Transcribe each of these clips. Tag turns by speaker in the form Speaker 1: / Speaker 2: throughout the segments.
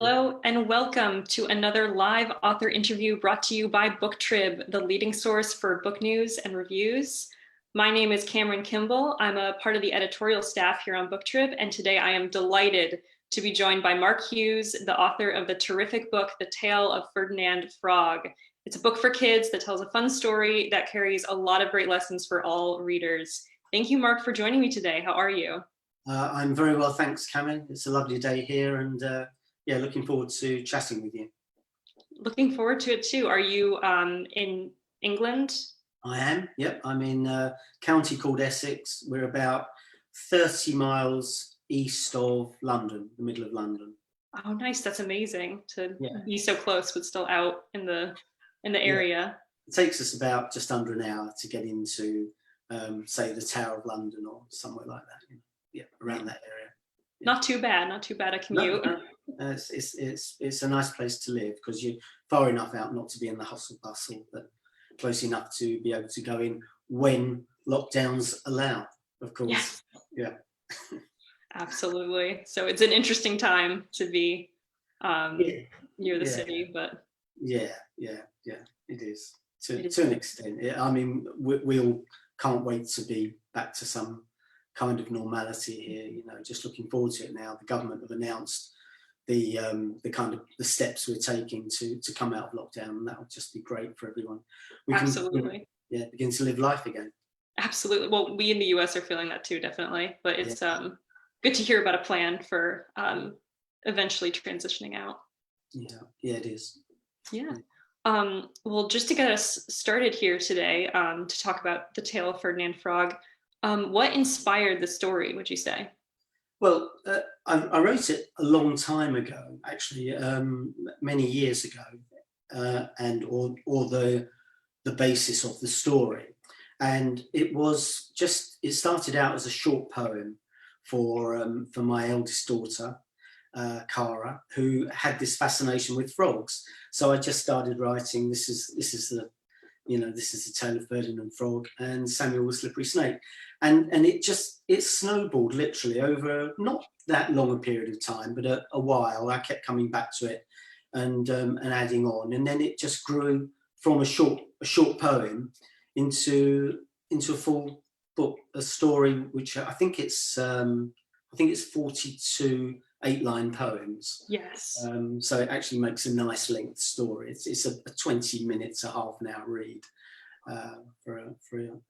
Speaker 1: Hello and welcome to another live author interview brought to you by BookTrib, the leading source for book news and reviews. My name is Cameron Kimball. I'm a part of the editorial staff here on BookTrib, and today I am delighted to be joined by Mark Hughes, the author of the terrific book, The Tale of Ferdinand Frog. It's a book for kids that tells a fun story that carries a lot of great lessons for all readers. Thank you, Mark, for joining me today. How are you?
Speaker 2: I'm very well, thanks, Cameron. It's a lovely day here, and yeah, looking forward to chatting with you.
Speaker 1: Looking forward to it too. Are you in England?
Speaker 2: I am, yep. I'm in a county called Essex. We're about 30 miles east of London, the middle of London.
Speaker 1: Oh, nice. That's amazing to be so close, but still out in the area.
Speaker 2: It takes us about just under an hour to get into, say, the Tower of London or somewhere like that. Yeah, around that area.
Speaker 1: Yeah. Not too bad a commute.
Speaker 2: No. It's a nice place to live because you're far enough out not to be in the hustle bustle, but close enough to be able to go in when lockdowns allow, of course. Yeah.
Speaker 1: Absolutely. So it's an interesting time to be near the city, but
Speaker 2: yeah, it is to an extent. I mean, we all can't wait to be back to some kind of normality here. You know, just looking forward to it now. The government have announced the kind of the steps we're taking to come out of lockdown, and that will just be great for everyone. We
Speaker 1: absolutely
Speaker 2: can begin to live life again.
Speaker 1: Absolutely. Well, we in the US are feeling that too, definitely, but it's good to hear about a plan for eventually transitioning out.
Speaker 2: Yeah, it is.
Speaker 1: Yeah. Well, just to get us started here today, to talk about The Tale of Ferdinand Frog, what inspired the story, would you say?
Speaker 2: Well, I wrote it a long time ago, actually, many years ago, and or the basis of the story, and it started out as a short poem for my eldest daughter, Cara, who had this fascination with frogs. So I just started writing. This is the Tale of Ferdinand Frog and Samuel the Slippery Snake. And it snowballed literally over not that long a period of time, but a while. I kept coming back to it and adding on. And then it just grew from a short poem into a full book, a story, which I think it's 42 8-line poems.
Speaker 1: Yes.
Speaker 2: So it actually makes a nice length story. It's a 20 minutes, a half an hour read for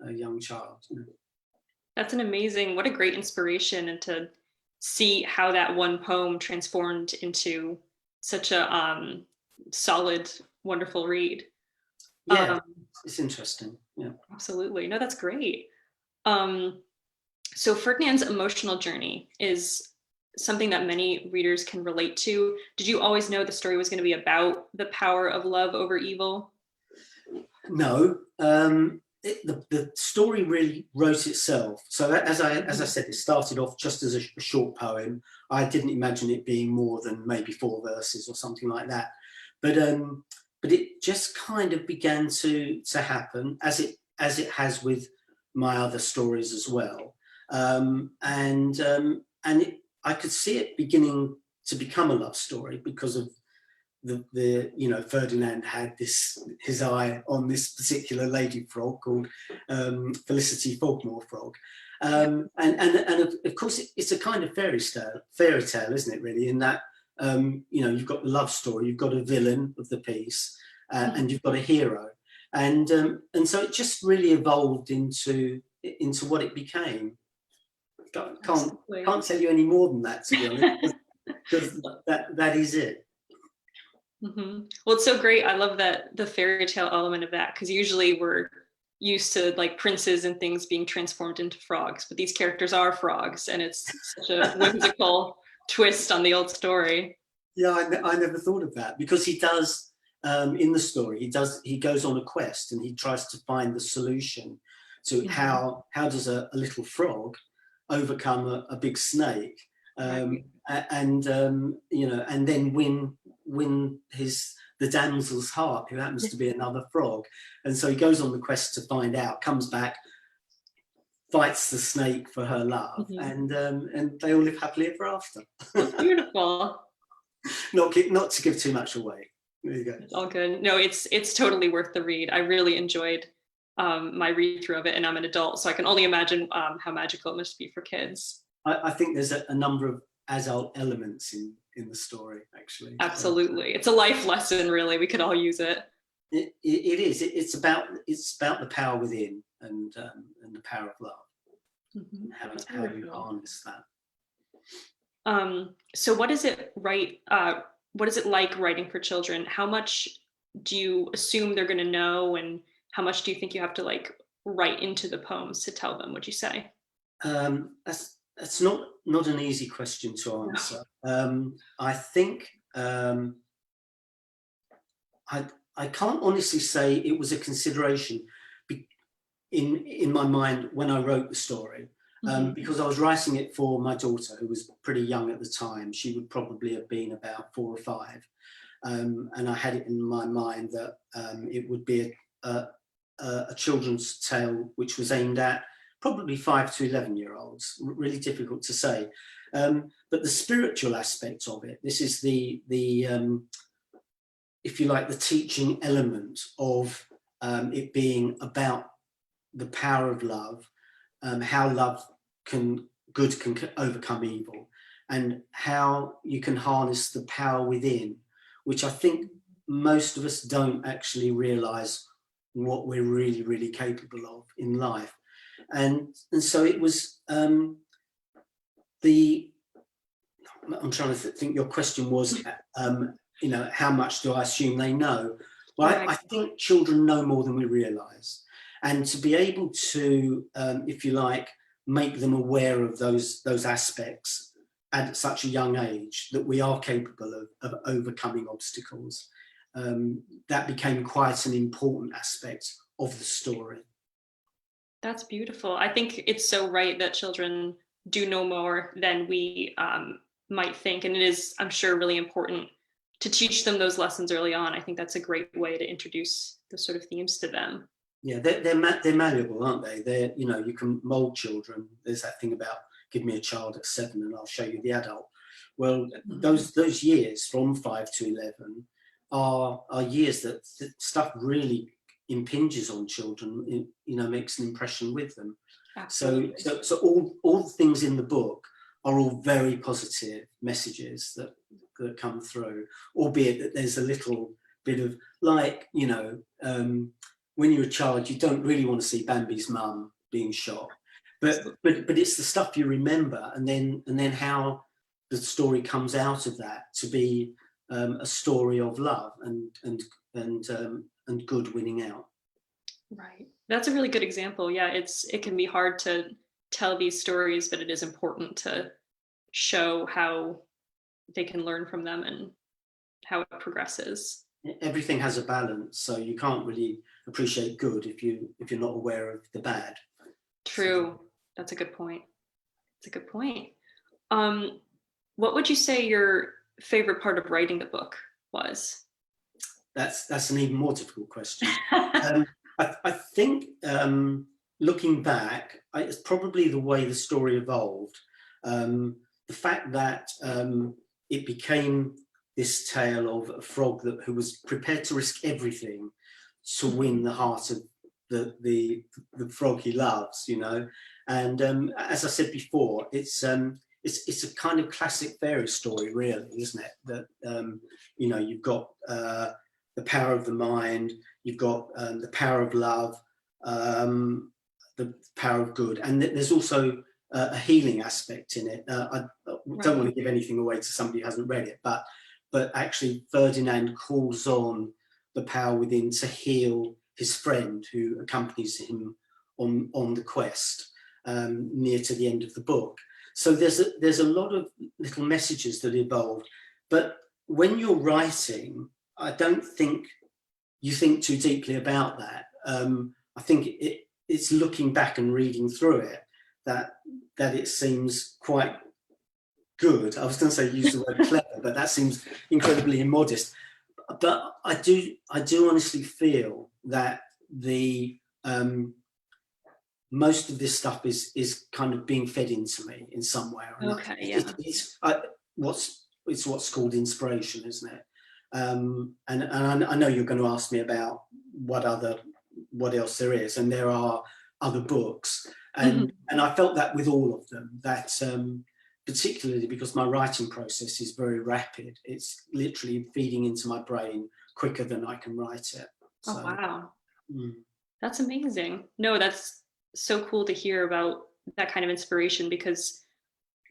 Speaker 2: a young child.
Speaker 1: That's an amazing, what a great inspiration, and to see how that one poem transformed into such a solid, wonderful read.
Speaker 2: Yeah, it's interesting. Yeah,
Speaker 1: absolutely. No, that's great. So Ferdinand's emotional journey is something that many readers can relate to. Did you always know the story was going to be about the power of love over evil?
Speaker 2: No, the story really wrote itself. So as I said, it started off just as a short poem. I didn't imagine it being more than maybe 4 verses or something like that. But it just kind of began to happen as it has with my other stories as well. I could see it beginning to become a love story because of the Ferdinand had his eye on this particular lady frog called Felicity Fogmore Frog, and of course it's a kind of fairy tale, isn't it? Really, in that you've got the love story, you've got a villain of the piece, and you've got a hero, and so it just really evolved into what it became. Can't tell you any more than that, to be honest, because that is it.
Speaker 1: Mm-hmm. Well, it's so great. I love that, the fairy tale element of that, because usually we're used to like princes and things being transformed into frogs, but these characters are frogs, and it's such a whimsical twist on the old story.
Speaker 2: Yeah, I never thought of that, because he does in the story. He goes on a quest and he tries to find the solution to how does a little frog overcome a big snake, and then win the damsel's heart, who happens to be another frog. And so he goes on the quest to find out, comes back, fights the snake for her love, and they all live happily ever after.
Speaker 1: That's beautiful.
Speaker 2: not to give too much away. There you go.
Speaker 1: It's all good. No, it's totally worth the read. I really enjoyed my read through of it, and I'm an adult, so I can only imagine how magical it must be for kids.
Speaker 2: I think there's a number of adult elements in the story, actually.
Speaker 1: Absolutely, it's a life lesson. Really, we could all use it.
Speaker 2: It is. It's about the power within and the power of love.
Speaker 1: Mm-hmm.
Speaker 2: How you harness that.
Speaker 1: So what is it what is it like writing for children? How much do you assume they're going to know, and how much do you think you have to like write into the poems to tell them, would you say?
Speaker 2: That's not an easy question to answer. No. I think I can't honestly say it was a consideration in my mind when I wrote the story, because I was writing it for my daughter, who was pretty young at the time. She would probably have been about 4 or 5, and I had it in my mind that it would be a children's tale which was aimed at probably 5 to 11-year-olds. Really difficult to say, but the spiritual aspect of it. This is the if you like, the teaching element of it being about the power of love, how love good can overcome evil, and how you can harness the power within, which I think most of us don't actually realise what we're really, really capable of in life. And so it was I'm trying to think. Your question was, how much do I assume they know? Well, I think children know more than we realise, and to be able to, if you like, make them aware of those aspects at such a young age, that we are capable of overcoming obstacles, that became quite an important aspect of the story.
Speaker 1: That's beautiful. I think it's so right that children do know more than we might think, and it is, I'm sure, really important to teach them those lessons early on. I think that's a great way to introduce those sort of themes to them.
Speaker 2: Yeah, they're malleable, aren't they? They're, you can mold children. There's that thing about give me a child at 7 and I'll show you the adult. Well, those years from 5 to 11 are years that stuff really impinges on children. Makes an impression with them. Absolutely. So all the things in the book are all very positive messages that come through, albeit that there's a little bit of, like, when you're a child, you don't really want to see Bambi's mum being shot, but it's the stuff you remember, and then how the story comes out of that to be a story of love and good winning out.
Speaker 1: Right. That's a really good example. Yeah, it can be hard to tell these stories, but it is important to show how they can learn from them and how it progresses.
Speaker 2: Everything has a balance, so you can't really appreciate good if you're not aware of the bad.
Speaker 1: True. That's a good point. What would you say your favorite part of writing the book was?
Speaker 2: That's an even more difficult question. I think, looking back, it's probably the way the story evolved. The fact that it became this tale of a frog who was prepared to risk everything to win the heart of the frog he loves, And as I said before, it's a kind of classic fairy story, really, isn't it? That you've got the power of the mind, you've got the power of love, the power of good, and there's also a healing aspect in it. I don't want to give anything away to somebody who hasn't read it, but actually Ferdinand calls on the power within to heal his friend who accompanies him on the quest near to the end of the book. So there's a lot of little messages that evolve, but when you're writing, I don't think you think too deeply about that. I think it's looking back and reading through it that it seems quite good. I was going to say use the word clever, but that seems incredibly immodest. But I do honestly feel that the most of this stuff is kind of being fed into me in some way or another.
Speaker 1: Okay, yeah.
Speaker 2: What's it's what's called inspiration, isn't it? And I know you're going to ask me about what else there is, and there are other books, and I felt that with all of them, that particularly because my writing process is very rapid. It's literally feeding into my brain quicker than I can write it.
Speaker 1: Oh,
Speaker 2: So,
Speaker 1: wow.
Speaker 2: mm.
Speaker 1: That's amazing. No, that's so cool to hear about that kind of inspiration, because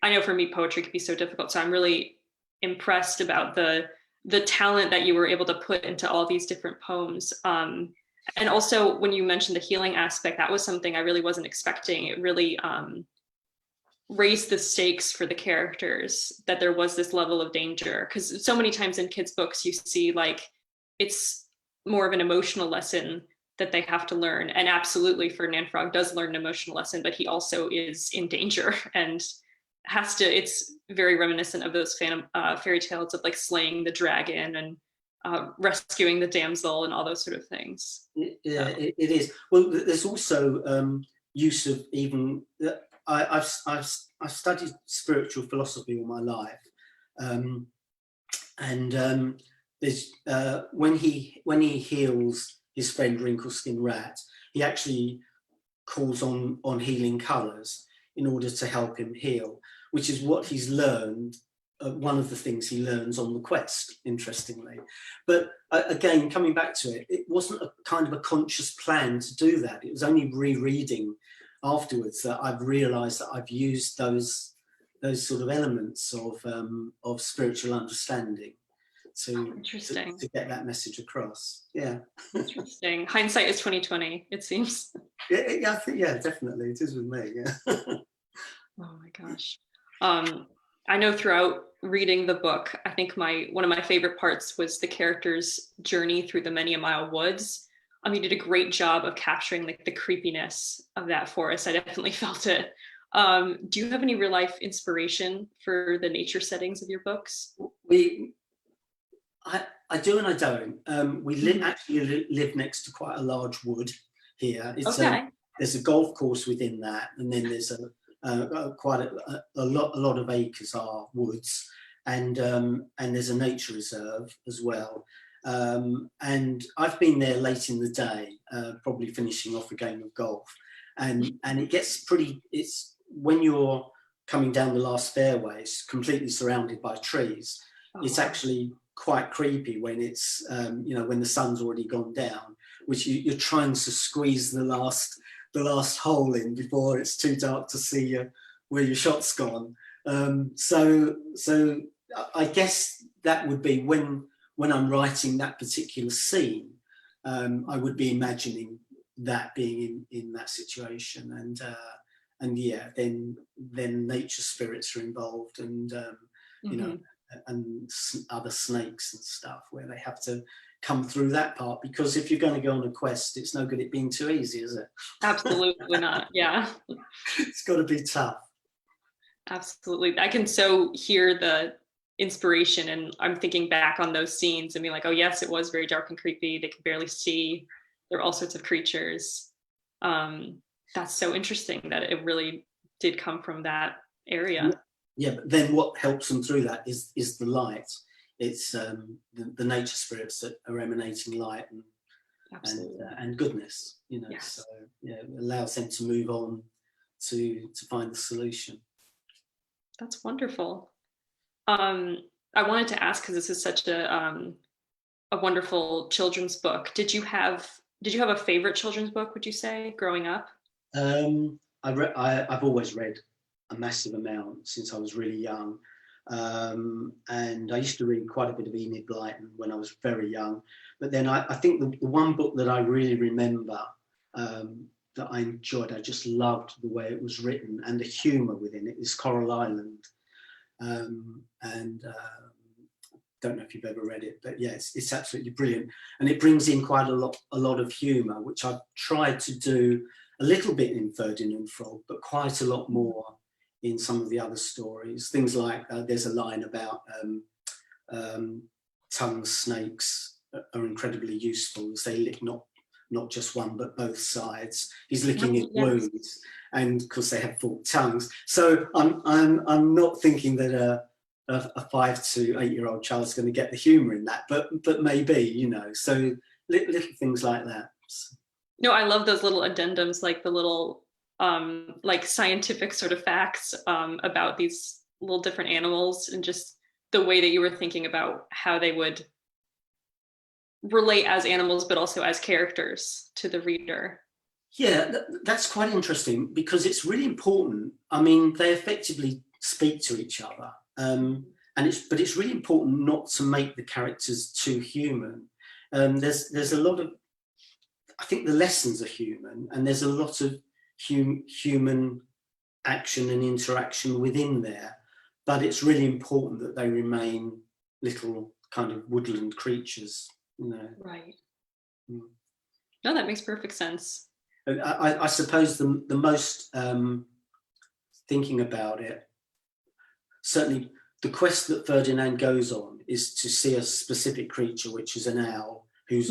Speaker 1: I know for me, poetry can be so difficult. So I'm really impressed about the talent that you were able to put into all these different poems. And also when you mentioned the healing aspect, that was something I really wasn't expecting. It really raised the stakes for the characters, that there was this level of danger. Because so many times in kids' books, you see like it's more of an emotional lesson that they have to learn. And absolutely, Ferdinand Frog does learn an emotional lesson, but he also is in danger and has to. It's very reminiscent of those fairy tales of like slaying the dragon and rescuing the damsel and all those sort of things.
Speaker 2: Yeah, it is. Well, there's also use of even. I've studied spiritual philosophy all my life, and there's when he heals his friend Wrinkleskin Rat, he actually calls on healing colours in order to help him heal, which is what he's learned. One of the things he learns on the quest, interestingly. But again, coming back to it, it wasn't a kind of a conscious plan to do that. It was only rereading afterwards that I've realised that I've used those sort of elements of spiritual understanding to
Speaker 1: Interesting.
Speaker 2: get that message across. Yeah.
Speaker 1: Interesting. Hindsight is 2020, it seems.
Speaker 2: Yeah, I think, yeah, definitely it is with me. Yeah.
Speaker 1: Oh my gosh. I know throughout reading the book, I think one of my favorite parts was the character's journey through the many a mile woods. You did a great job of capturing like the creepiness of that forest. I definitely felt it. Do you have any real life inspiration for the nature settings of your books?
Speaker 2: I do and I don't. We actually live next to quite a large wood here.
Speaker 1: Okay.
Speaker 2: There's a golf course within that, and then there's quite a lot of acres are woods, and there's a nature reserve as well. And I've been there late in the day, probably finishing off a game of golf, and it gets pretty. It's when you're coming down the last fairway, it's completely surrounded by trees.
Speaker 1: Oh,
Speaker 2: it's
Speaker 1: wow.
Speaker 2: actually quite creepy when it's when the sun's already gone down, which you're trying to squeeze the last hole in before it's too dark to see where your shot's gone. So I guess that would be when I'm writing that particular scene, I would be imagining that being in that situation, and yeah, then nature spirits are involved, and you know, and other snakes and stuff, where they have to come through that part, because if you're going to go on a quest, it's no good it being too easy, is it?
Speaker 1: Absolutely not. Yeah.
Speaker 2: It's got to be tough.
Speaker 1: Absolutely. I can so hear the inspiration, and I'm thinking back on those scenes and being like, oh yes, it was very dark and creepy. They could barely see. There were all sorts of creatures. That's so interesting that it really did come from that area.
Speaker 2: Yeah, but then what helps them through that is the light. It's the nature spirits that are emanating light and goodness, you know. Yes. So yeah, it allows them to move on to find the solution.
Speaker 1: That's wonderful. I wanted to ask, because this is such a wonderful children's book. Did you have a favorite children's book, would you say, growing up?
Speaker 2: I've always read a massive amount since I was really young, and I used to read quite a bit of Enid Blyton when I was very young. But then I think the one book that I really remember that I enjoyed, I just loved the way it was written and the humour within it, is Coral Island. Don't know if you've ever read it, but yeah, it's absolutely brilliant, and it brings in quite a lot of humour, which I've tried to do a little bit in Ferdinand Frog, but quite a lot more in some of the other stories. Things like there's a line about tongue snakes are incredibly useful, as they lick not just one but both sides. He's licking his wounds, and because they have forked tongues. So I'm not thinking that a 5 to 8 year old child's going to get the humour in that, but maybe, you know, so little things like that.
Speaker 1: No, I love those little addendums, like the little like scientific sort of facts about these little different animals, and just the way that you were thinking about how they would relate as animals, but also as characters to the reader.
Speaker 2: Yeah, that's quite interesting because it's really important. I mean, they effectively speak to each other, but it's really important not to make the characters too human. There's a lot of, I think the lessons are human, and there's a lot of human action and interaction within there, but it's really important that they remain little kind of woodland creatures, you know.
Speaker 1: Right.
Speaker 2: Mm.
Speaker 1: No, that makes perfect sense.
Speaker 2: I suppose the most thinking about it, certainly the quest that Ferdinand goes on is to see a specific creature, which is an owl, who's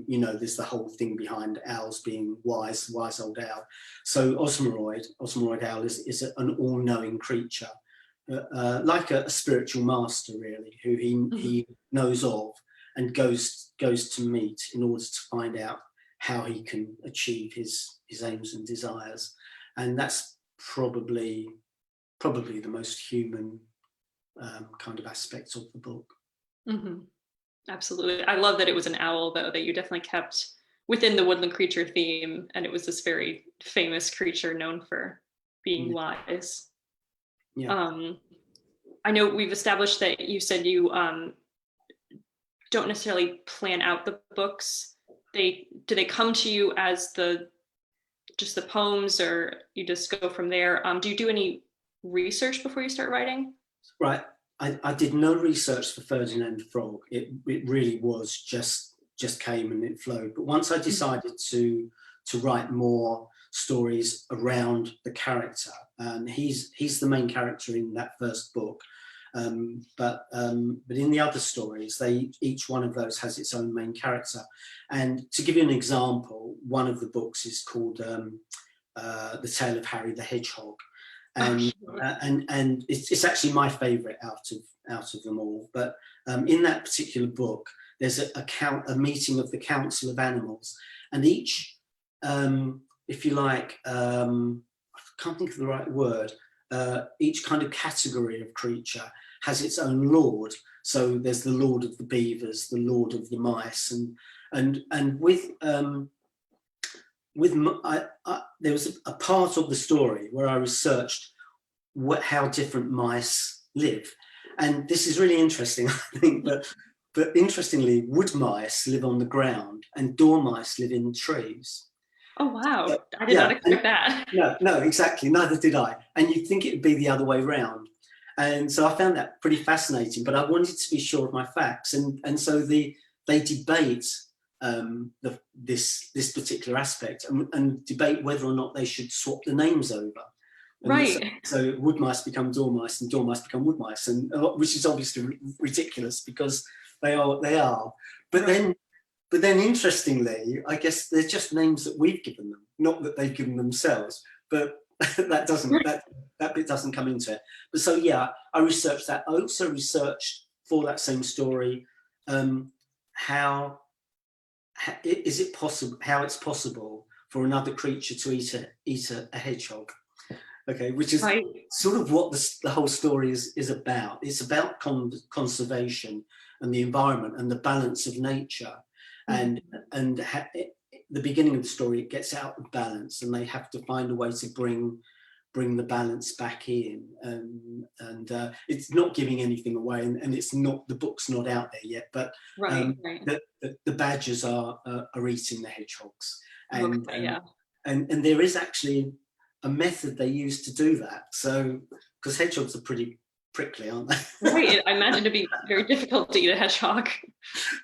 Speaker 2: you know, there's the whole thing behind owls being wise old owl. So Osmeroid owl is an all-knowing creature, like a spiritual master, really, who he knows of and goes to meet in order to find out how he can achieve his aims and desires. And that's probably the most human kind of aspect of the book.
Speaker 1: Absolutely. I love that it was an owl, though, that you definitely kept within the woodland creature theme, and it was this very famous creature known for being wise.
Speaker 2: Yeah.
Speaker 1: I know we've established that you said you don't necessarily plan out the books. Do they come to you as just the poems, or you just go from there? Do you do any research before you start writing?
Speaker 2: Right. I did no research for Ferdinand Frog. It really was just came and it flowed. But once I decided to write more stories around the character, and he's the main character in that first book, but in the other stories, each one of those has its own main character. And to give you an example, one of the books is called The Tale of Harry the Hedgehog. And it's actually my favourite out of them all. But in that particular book, there's a meeting of the Council of Animals, and each, if you like, I can't think of the right word. Each kind of category of creature has its own lord. So there's the lord of the beavers, the lord of the mice, and there was a part of the story where I researched how different mice live, and this is really interesting, I think. But interestingly, wood mice live on the ground, and dormice live in trees.
Speaker 1: Oh wow! I did not expect that.
Speaker 2: No, exactly. Neither did I. And you'd think it would be the other way round. And so I found that pretty fascinating. But I wanted to be sure of my facts, and so they debate this particular aspect and debate whether or not they should swap the names over. And
Speaker 1: right.
Speaker 2: So wood mice become dormice and dormice become wood mice, and which is obviously ridiculous because they are. But then interestingly, I guess they're just names that we've given them, not that they've given themselves. But that bit doesn't come into it. But so yeah, I researched that. I also researched for that same story how it's possible for another creature to eat a hedgehog. Okay, which is sort of what the whole story is about. It's about conservation and the environment and the balance of nature. And the beginning of the story, it gets out of balance, and they have to find a way to bring the balance back in. And it's not giving anything away, and it's not, the book's not out there yet. But the badgers are eating the hedgehogs, and there is actually a method they use to do that. So, because hedgehogs are pretty prickly, aren't they?
Speaker 1: Right. I imagine it'd be very difficult to eat a hedgehog.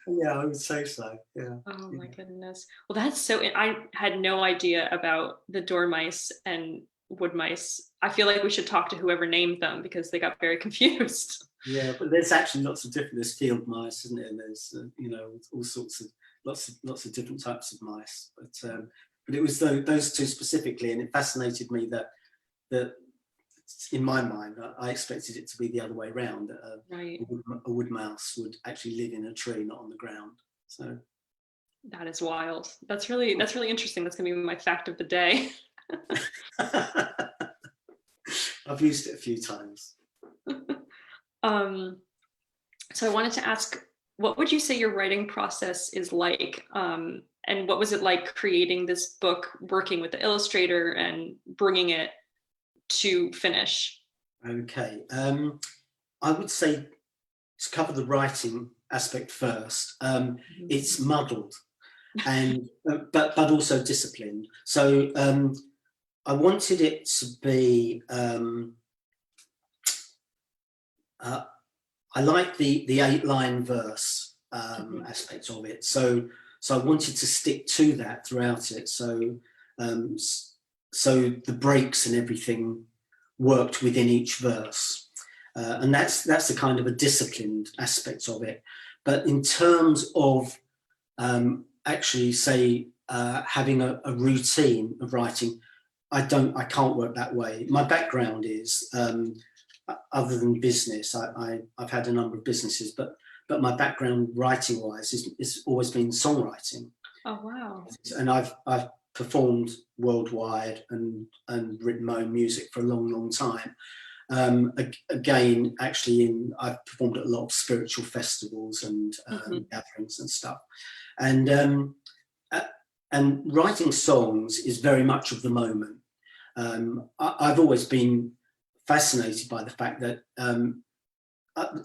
Speaker 2: Yeah, I would say so. Yeah.
Speaker 1: Oh my goodness. Well, that's so. I had no idea about the dormice and wood mice. I feel like we should talk to whoever named them because they got very confused.
Speaker 2: Yeah, but there's actually lots of different. There's field mice, isn't it? And there's all sorts of lots of different types of mice. But it was those two specifically, and it fascinated me that in my mind, I expected it to be the other way around.
Speaker 1: Right.
Speaker 2: A wood mouse would actually live in a tree, not on the ground. So
Speaker 1: That is wild. That's really interesting. That's gonna be my fact of the day.
Speaker 2: I've used it a few times.
Speaker 1: um, so I wanted to ask, what would you say your writing process is like? And what was it like creating this book, working with the illustrator and bringing it to finish?
Speaker 2: Okay. I would say, to cover the writing aspect first, it's muddled and but also disciplined. So I wanted it to be. I like the 8-line verse aspect of it. So I wanted to stick to that throughout it. So so the breaks and everything worked within each verse. And that's the kind of a disciplined aspect of it. But in terms of actually, say, having a routine of writing, I can't work that way. My background is, other than business, I've had a number of businesses, but my background writing wise is always been songwriting.
Speaker 1: Oh wow!
Speaker 2: And I've performed worldwide and written my own music for a long time. Again, actually, I've performed at a lot of spiritual festivals and gatherings and stuff, and writing songs is very much of the moment. I've always been fascinated by the fact that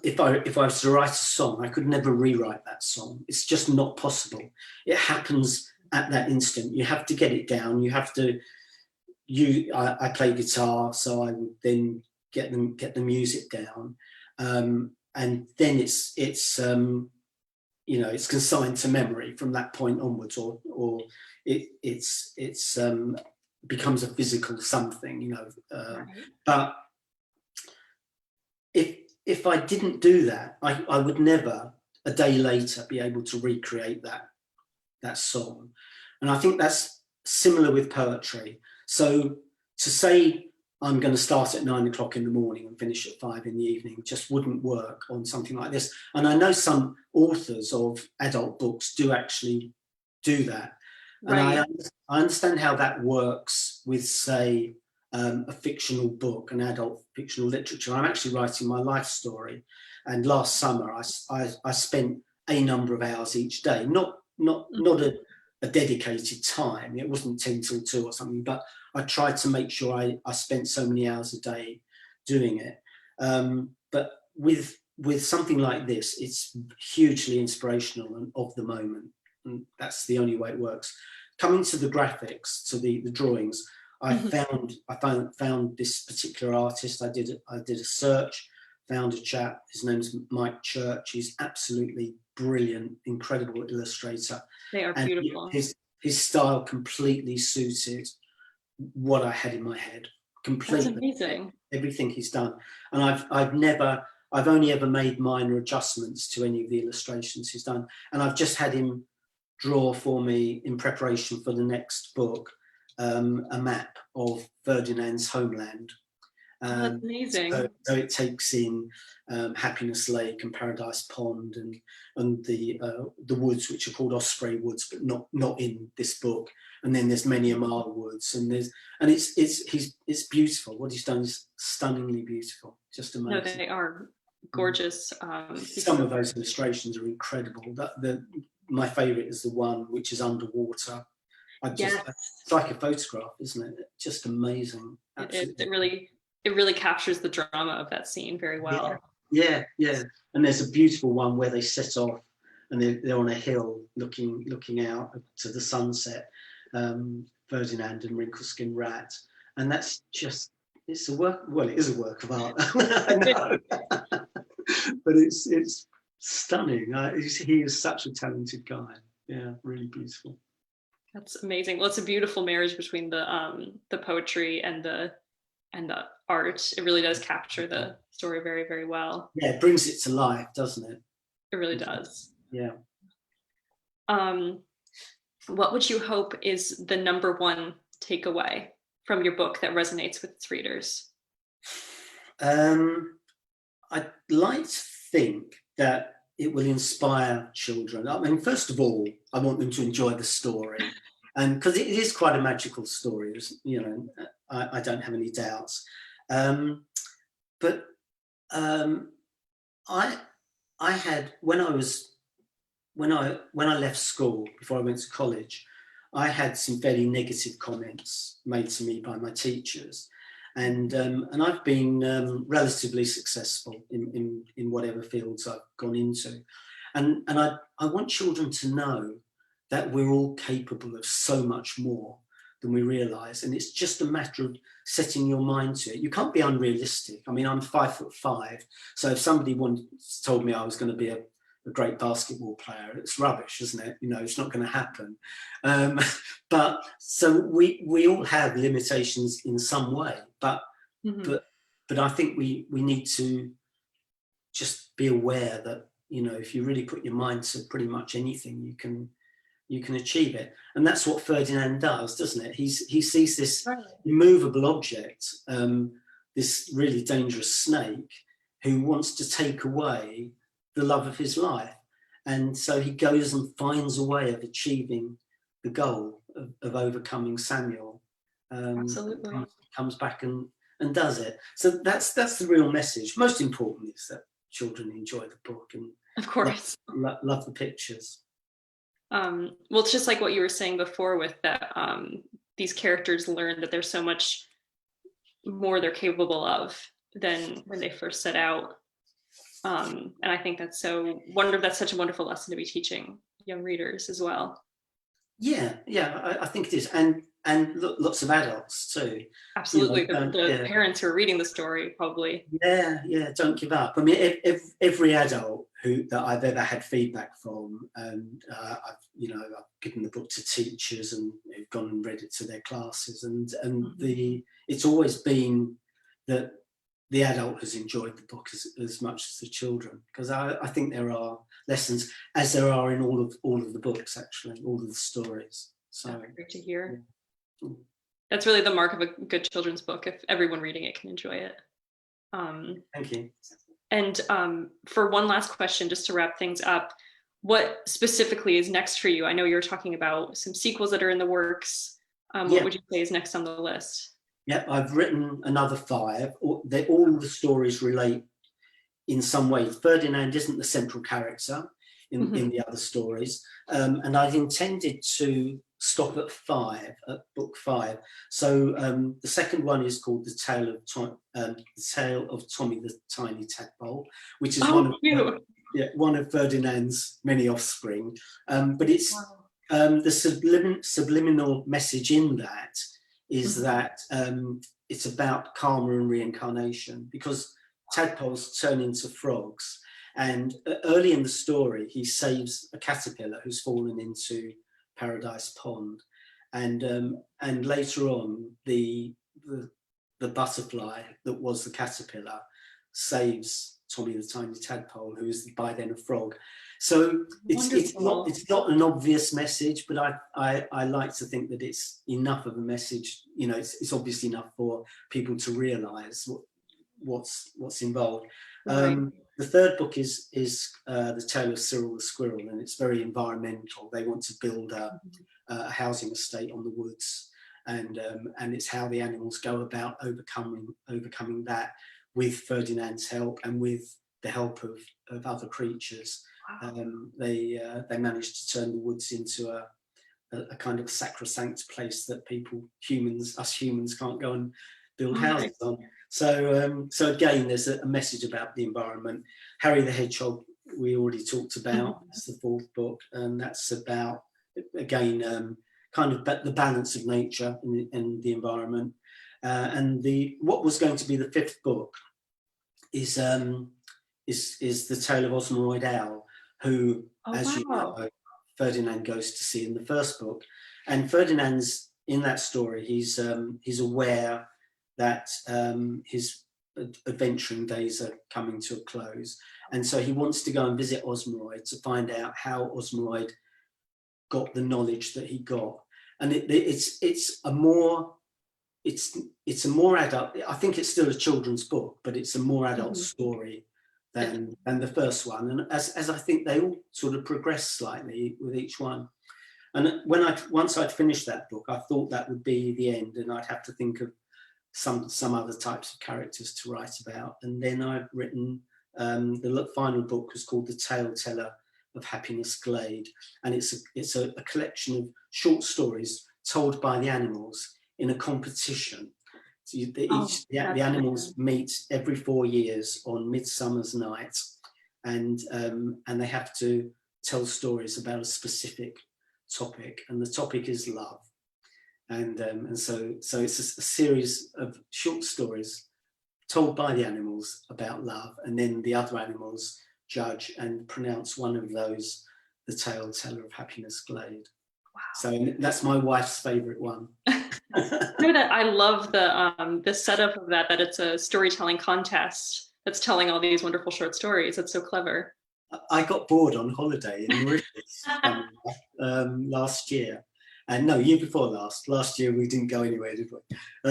Speaker 2: if I was to write a song, I could never rewrite that song. It's just not possible. It happens at that instant. You have to get it down. You have to. I play guitar, so I would then get the music down, and then it's it's consigned to memory from that point onwards, or it's becomes a physical something, right. But if I didn't do that, I would never a day later be able to recreate that song. And I think that's similar with poetry. So to say I'm going to start at 9 o'clock in the morning and finish at 5 in the evening just wouldn't work on something like this. And I know some authors of adult books do actually do that. Right. And I understand how that works with, say, a fictional book, an adult fictional literature. I'm actually writing my life story. And last summer, I spent a number of hours each day, not a dedicated time. It wasn't 10 till 2 or something, but I tried to make sure I spent so many hours a day doing it. But with something like this, it's hugely inspirational and of the moment. And that's the only way it works. Coming to the graphics, to the drawings, I found this particular artist. I did a search, found a chap. His name's Mike Church. He's absolutely brilliant, incredible illustrator.
Speaker 1: They are beautiful.
Speaker 2: And his style completely suited what I had in my head. Completely.
Speaker 1: That's amazing.
Speaker 2: Everything he's done, and I've only ever made minor adjustments to any of the illustrations he's done, and I've just had him draw for me in preparation for the next book a map of Ferdinand's homeland.
Speaker 1: That's amazing.
Speaker 2: So it takes in Happiness Lake and Paradise Pond and the woods, which are called Osprey Woods, but not in this book. And then there's many a mile woods, and it's beautiful. What he's done is stunningly beautiful, just amazing.
Speaker 1: No, they are gorgeous.
Speaker 2: Some of those illustrations are incredible. My favourite is the one which is underwater. It's like a photograph, isn't it? Just amazing.
Speaker 1: Absolutely. It really captures the drama of that scene very well.
Speaker 2: Yeah. And there's a beautiful one where they set off and they're on a hill looking out to the sunset. Ferdinand and Wrinkleskin Rat, and that's just it's a work. Well, it is a work of art, I know, but it's stunning. He is such a talented guy. Yeah, really beautiful.
Speaker 1: That's amazing. Well, it's a beautiful marriage between the poetry and the art. It really does capture the story very, very well.
Speaker 2: Yeah, it brings it to life, doesn't it?
Speaker 1: It really does.
Speaker 2: Yeah.
Speaker 1: What would you hope is the #1 takeaway from your book that resonates with its readers?
Speaker 2: I'd like to think that it will inspire children. I mean, first of all, I want them to enjoy the story, and because it is quite a magical story, you know, I don't have any doubts. But I had when I left school before I went to college, I had some very negative comments made to me by my teachers, and I've been relatively successful in whatever fields I've gone into, and I want children to know that we're all capable of so much more than we realise, and it's just a matter of setting your mind to it. You can't be unrealistic. I mean, I'm 5'5", so if somebody told me I was going to be a great basketball player, it's rubbish, isn't it? You know, it's not going to happen. But so we all have limitations in some way, but I think we need to just be aware that, you know, if you really put your mind to pretty much anything, you can achieve it. And that's what Ferdinand does, doesn't it? He sees this immovable object, this really dangerous snake, who wants to take away the love of his life. And so he goes and finds a way of achieving the goal of overcoming Samuel.
Speaker 1: Absolutely.
Speaker 2: Comes back and does it. So that's the real message. Most important is that children enjoy the book and
Speaker 1: of course
Speaker 2: love the pictures.
Speaker 1: Well, it's just like what you were saying before with that, these characters learn that there's so much more they're capable of than when they first set out. And I think that's that's such a wonderful lesson to be teaching young readers as well.
Speaker 2: Yeah, I think it is, and lots of adults too.
Speaker 1: Absolutely,
Speaker 2: you know,
Speaker 1: the parents who are reading the story probably.
Speaker 2: Yeah, don't give up. I mean, every adult that I've ever had feedback from, and I've given the book to teachers and who've gone and read it to their classes, and it's always been that the adult has enjoyed the book as much as the children, because I think there are lessons, as there are in all of the books, actually, all of the stories. So
Speaker 1: great to hear.
Speaker 2: Yeah.
Speaker 1: That's really the mark of a good children's book, if everyone reading it can enjoy it.
Speaker 2: Thank you.
Speaker 1: And for one last question, just to wrap things up, what specifically is next for you? I know you're talking about some sequels that are in the works. What would you say is next on the list?
Speaker 2: Yeah, I've written another 5. All the stories relate in some way. Ferdinand isn't the central character in the other stories, and I'd intended to stop at 5, at book 5. So the second one is called The Tale of Tommy the Tiny Tadpole, which is one of Ferdinand's many offspring. But it's the subliminal message in that is that it's about karma and reincarnation, because tadpoles turn into frogs. And early in the story, he saves a caterpillar who's fallen into Paradise Pond, and later on, the butterfly that was the caterpillar saves Tommy the Tiny Tadpole, who is by then a frog. So it's not an obvious message, but I like to think that it's enough of a message. You know, it's obviously enough for people to realise what's involved.
Speaker 1: Right.
Speaker 2: The third book is The Tale of Cyril the Squirrel, and it's very environmental. They want to build a housing estate on the woods, and it's how the animals go about overcoming that with Ferdinand's help and with the help of other creatures. They managed to turn the woods into a kind of sacrosanct place that us humans can't go and build houses on. So again, there's a message about the environment. Harry the Hedgehog, we already talked about. It's the 4th book, and that's about, again, kind of the balance of nature and the environment. And what was going to be the 5th book is The Tale of Osmeroid Owl, who, you know, Ferdinand goes to see in the 1st book. And Ferdinand's in that story. He's aware that his adventuring days are coming to a close, and so he wants to go and visit Osmeroid to find out how Osmeroid got the knowledge that he got. And it's a more it's a more adult. I think it's still a children's book, but it's a more adult
Speaker 1: Mhm.
Speaker 2: story than the first one. And as I think they all sort of progress slightly with each one. And once I'd finished that book, I thought that would be the end, and I'd have to think of some other types of characters to write about. And then I've written the final book was called The Tale Teller of Happiness Glade, and it's a collection of short stories told by the animals in a competition. So
Speaker 1: Oh,
Speaker 2: the
Speaker 1: that's
Speaker 2: animals
Speaker 1: amazing.
Speaker 2: meet every 4 years on Midsummer's Night, and they have to tell stories about a specific topic, and the topic is love. And so it's a series of short stories told by the animals about love, and then the other animals judge and pronounce one of those the tale teller of Happiness Glade. So that's my wife's favourite one.
Speaker 1: know that I love the setup of that it's a storytelling contest that's telling all these wonderful short stories. It's so clever.
Speaker 2: I got bored on holiday in Mauritius last year. And no, year before last. Last year we didn't go anywhere, did we?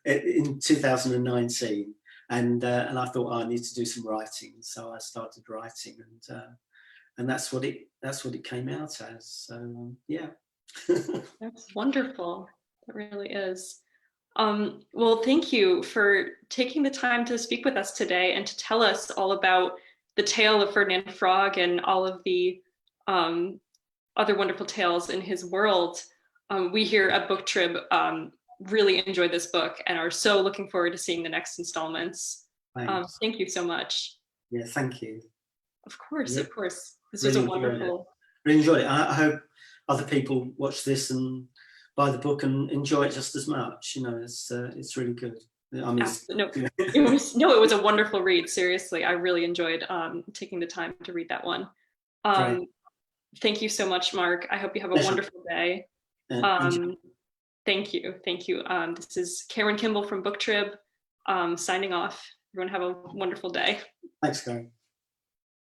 Speaker 2: In 2019. And I thought, oh, I need to do some writing. So I started writing, and that's what it came out as. So yeah.
Speaker 1: That's wonderful. It really is. Well, thank you for taking the time to speak with us today and to tell us all about the tale of Ferdinand Frog and all of the um, other wonderful tales in his world. We here at BookTrib really enjoyed this book and are so looking forward to seeing the next installments.
Speaker 2: Thanks.
Speaker 1: Thank you so much.
Speaker 2: Yeah, thank you.
Speaker 1: Of course, of course. This was
Speaker 2: Really
Speaker 1: a
Speaker 2: enjoyed it.
Speaker 1: wonderful.
Speaker 2: Really enjoyed it. I hope other people watch this and buy the book and enjoy it just as much. You know, it's really good. I mean,
Speaker 1: No, it was a wonderful read. Seriously, I really enjoyed taking the time to read that one.
Speaker 2: great.
Speaker 1: Thank you so much, Mark. I hope you have a
Speaker 2: Pleasure.
Speaker 1: wonderful day.
Speaker 2: Enjoy.
Speaker 1: Thank you, thank you. This is Cameron Kimball from BookTrib signing off. Everyone have a wonderful day.
Speaker 2: Thanks, Gary.